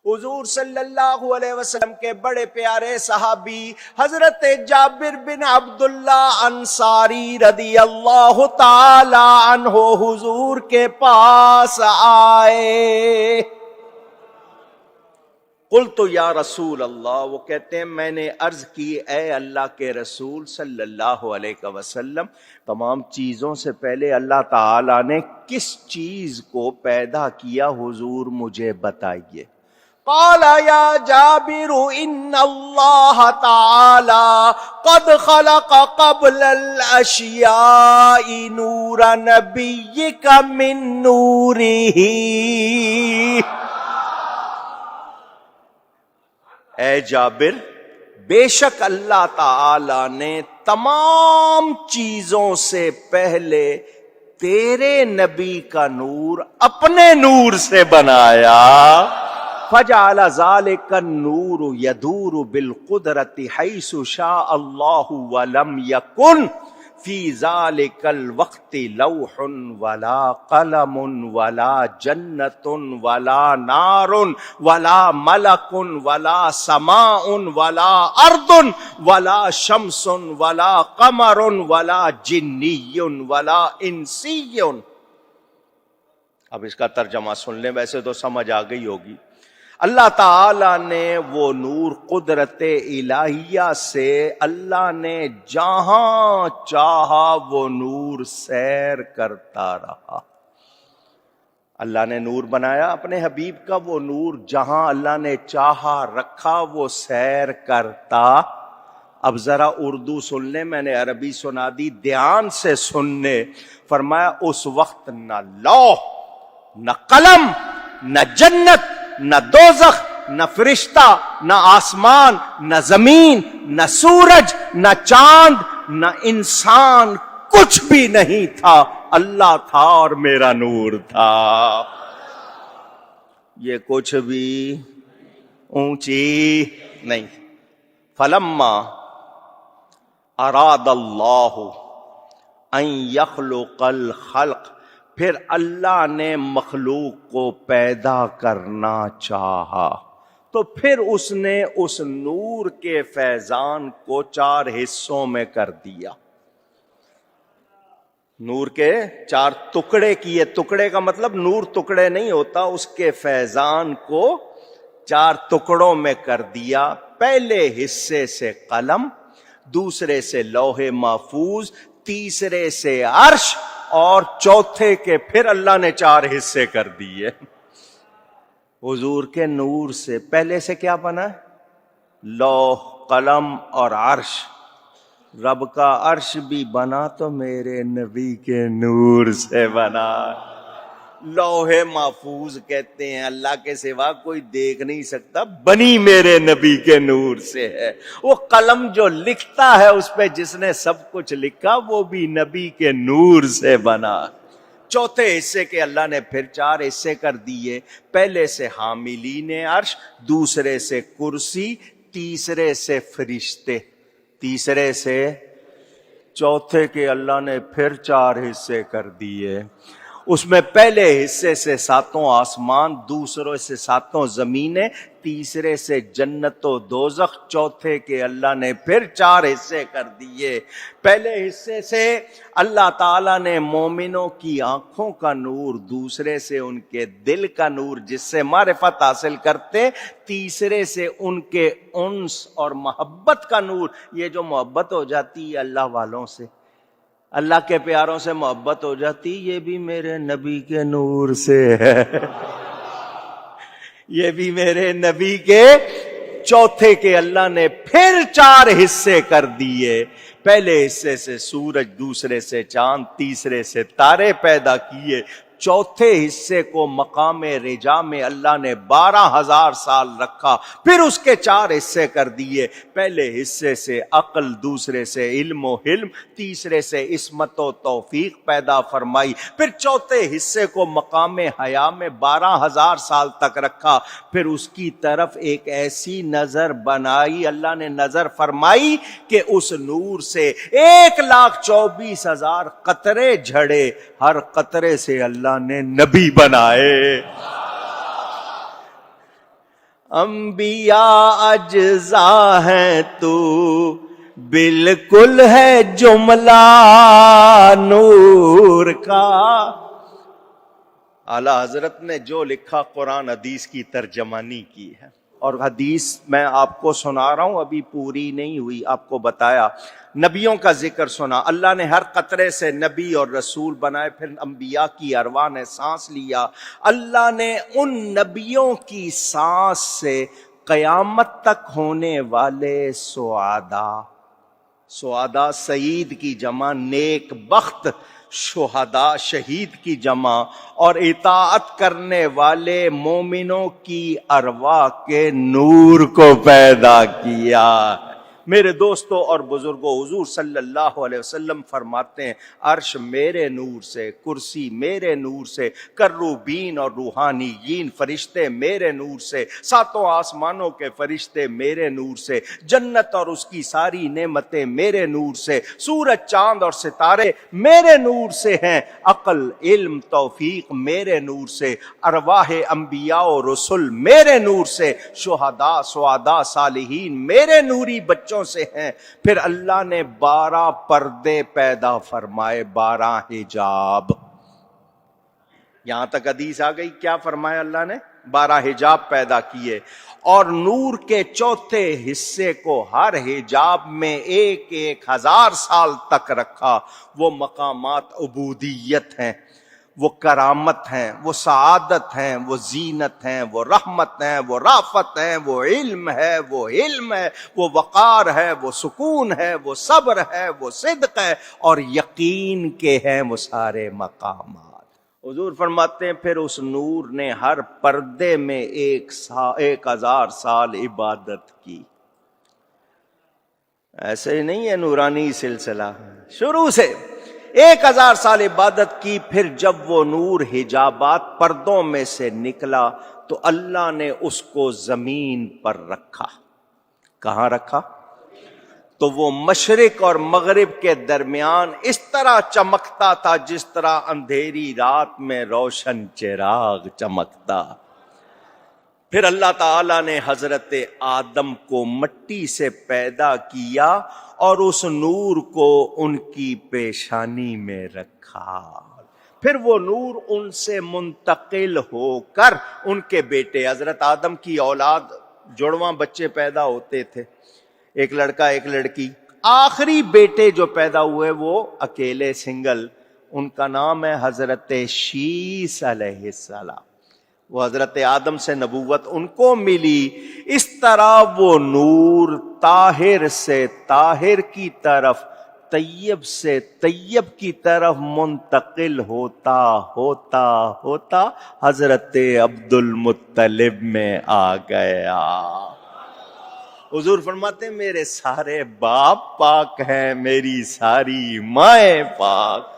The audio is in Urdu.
حضور صلی اللہ علیہ وسلم کے بڑے پیارے صحابی حضرت جابر بن عبداللہ انصاری رضی اللہ تعالی عنہ حضور کے پاس آئے. قلت یا رسول اللہ، وہ کہتے ہیں میں نے عرض کی اے اللہ کے رسول صلی اللہ علیہ وسلم، تمام چیزوں سے پہلے اللہ تعالی نے کس چیز کو پیدا کیا حضور مجھے بتائیے. قال یا جابر ان اللہ تعالی قد خلق قبل الاشیاء نور نبیک من نورہ. اے جابر، بے شک اللہ تعالی نے تمام چیزوں سے پہلے تیرے نبی کا نور اپنے نور سے بنایا. فجعل ذلك النور يدور بالقدرة حيث شاء الله ولم يكن في ذلك الوقت لوح ولا قلم ولا جنة ولا نار ولا ملك ولا سماء ولا أرض ولا شمس ولا قمر ولا جني ولا إنسي. اب اس کا ترجمہ سن لیں، ویسے تو سمجھ آ گئی ہوگی. اللہ تعالی نے وہ نور قدرت الہیہ سے اللہ نے جہاں چاہا وہ نور سیر کرتا رہا. اللہ نے نور بنایا اپنے حبیب کا، وہ نور جہاں اللہ نے چاہا رکھا وہ سیر کرتا. اب ذرا اردو سن لیں، میں نے عربی سنا دی، دھیان سے سننے. فرمایا اس وقت نہ لوح نہ قلم نہ جنت نہ دوزخ نہ فرشتہ نہ آسمان نہ زمین نہ سورج نہ چاند نہ انسان، کچھ بھی نہیں تھا. اللہ تھا اور میرا نور تھا. یہ کچھ بھی اونچی نہیں. فلما اراد اللہ ان یخلق الخلق، پھر اللہ نے مخلوق کو پیدا کرنا چاہا تو پھر اس نے اس نور کے فیضان کو 4 حصوں میں کر دیا. نور کے 4 ٹکڑے کیے. ٹکڑے کا مطلب نور ٹکڑے نہیں ہوتا، اس کے فیضان کو 4 ٹکڑوں میں کر دیا. پہلے حصے سے قلم، دوسرے سے لوح محفوظ، تیسرے سے عرش، اور چوتھے کے پھر اللہ نے 4 حصے کر دیے. حضور کے نور سے پہلے سے کیا بنا؟ لوح، قلم اور عرش. رب کا عرش بھی بنا تو میرے نبی کے نور سے بنا. لوح محفوظ کہتے ہیں اللہ کے سوا کوئی دیکھ نہیں سکتا، بنی میرے نبی کے نور سے ہے. وہ قلم جو لکھتا ہے اس پہ جس نے سب کچھ لکھا وہ بھی نبی کے نور سے بنا. چوتھے حصے کے اللہ نے پھر 4 حصے کر دیے. پہلے سے حاملین عرش، دوسرے سے کرسی، تیسرے سے فرشتے، تیسرے سے چوتھے کے اللہ نے پھر 4 حصے کر دیے. اس میں پہلے حصے سے 7 آسمان، دوسرے سے 7 زمینیں، تیسرے سے جنت و دوزخ، چوتھے کے اللہ نے پھر 4 حصے کر دیے. پہلے حصے سے اللہ تعالیٰ نے مومنوں کی آنکھوں کا نور، دوسرے سے ان کے دل کا نور جس سے معرفت حاصل کرتے، تیسرے سے ان کے انس اور محبت کا نور. یہ جو محبت ہو جاتی ہے اللہ والوں سے، اللہ کے پیاروں سے محبت ہو جاتی، یہ بھی میرے نبی کے نور سے ہے. یہ بھی میرے نبی کے. چوتھے کے اللہ نے پھر 4 حصے کر دیے. پہلے حصے سے سورج، دوسرے سے چاند، تیسرے سے تارے پیدا کیے. چوتھے حصے کو مقام رجا میں اللہ نے 12,000 سال رکھا، پھر اس کے 4 حصے کر دیے. پہلے حصے سے عقل، دوسرے سے علم و حلم، تیسرے سے عصمت و توفیق پیدا فرمائی. پھر چوتھے حصے کو مقام حیا میں 12,000 سال تک رکھا. پھر اس کی طرف ایک ایسی نظر بنائی، اللہ نے نظر فرمائی کہ اس نور سے 1,24,000 قطرے جھڑے، ہر قطرے سے اللہ نے نبی بنائے. انبیاء اجزا ہیں تو بالکل ہے جملہ نور کا. اعلی حضرت نے جو لکھا قرآن حدیث کی ترجمانی کی ہے. اور حدیث میں آپ کو سنا رہا ہوں، ابھی پوری نہیں ہوئی. آپ کو بتایا نبیوں کا ذکر سنا، اللہ نے ہر قطرے سے نبی اور رسول بنائے، پھر انبیاء کی ارواح نے سانس لیا. اللہ نے ان نبیوں کی سانس سے قیامت تک ہونے والے سعادہ سعید کی جمع، نیک بخت، شہداء شہید کی جمع، اور اطاعت کرنے والے مومنوں کی ارواح کے نور کو پیدا کیا. میرے دوستوں اور بزرگوں، حضور صلی اللہ علیہ وسلم فرماتے ہیں عرش میرے نور سے، کرسی میرے نور سے، کروبین اور روحانیین فرشتے میرے نور سے، ساتوں آسمانوں کے فرشتے میرے نور سے، جنت اور اس کی ساری نعمتیں میرے نور سے، سورج چاند اور ستارے میرے نور سے ہیں، عقل علم توفیق میرے نور سے، ارواح انبیاء و رسل میرے نور سے، شہداء سعداء صالحین میرے نوری بچوں سے ہیں. پھر اللہ نے 12 پردے پیدا فرمائے، 12 حجاب. یہاں تک حدیث آ گئی. کیا فرمایا اللہ نے؟ 12 حجاب پیدا کیے، اور نور کے چوتھے حصے کو ہر حجاب میں 1000 سال تک رکھا. وہ مقامات عبودیت ہیں، وہ کرامت ہیں، وہ سعادت ہیں، وہ زینت ہیں، وہ رحمت ہیں، وہ رافت ہیں، وہ علم ہے، وہ علم ہے، وہ وقار ہے، وہ سکون ہے، وہ صبر ہے، وہ صدق ہے، اور یقین کے ہیں وہ سارے مقامات. حضور فرماتے ہیں پھر اس نور نے ہر پردے میں 1000 سال عبادت کی. ایسے ہی نہیں ہے نورانی سلسلہ، شروع سے 1000 سال عبادت کی. پھر جب وہ نور حجابات پردوں میں سے نکلا تو اللہ نے اس کو زمین پر رکھا. کہاں رکھا؟ تو وہ مشرق اور مغرب کے درمیان اس طرح چمکتا تھا جس طرح اندھیری رات میں روشن چراغ چمکتا. پھر اللہ تعالیٰ نے حضرت آدم کو مٹی سے پیدا کیا اور اس نور کو ان کی پیشانی میں رکھا. پھر وہ نور ان سے منتقل ہو کر ان کے بیٹے، حضرت آدم کی اولاد، جڑواں بچے پیدا ہوتے تھے، ایک لڑکا ایک لڑکی. آخری بیٹے جو پیدا ہوئے وہ اکیلے سنگل، ان کا نام ہے حضرت شیس علیہ السلام. وہ حضرت آدم سے نبوت ان کو ملی. اس طرح وہ نور طاہر سے طاہر کی طرف، طیب سے طیب کی طرف منتقل ہوتا ہوتا ہوتا حضرت عبد المطلب میں آ گیا. حضور فرماتے ہیں میرے سارے باپ پاک ہیں، میری ساری مائیں پاک.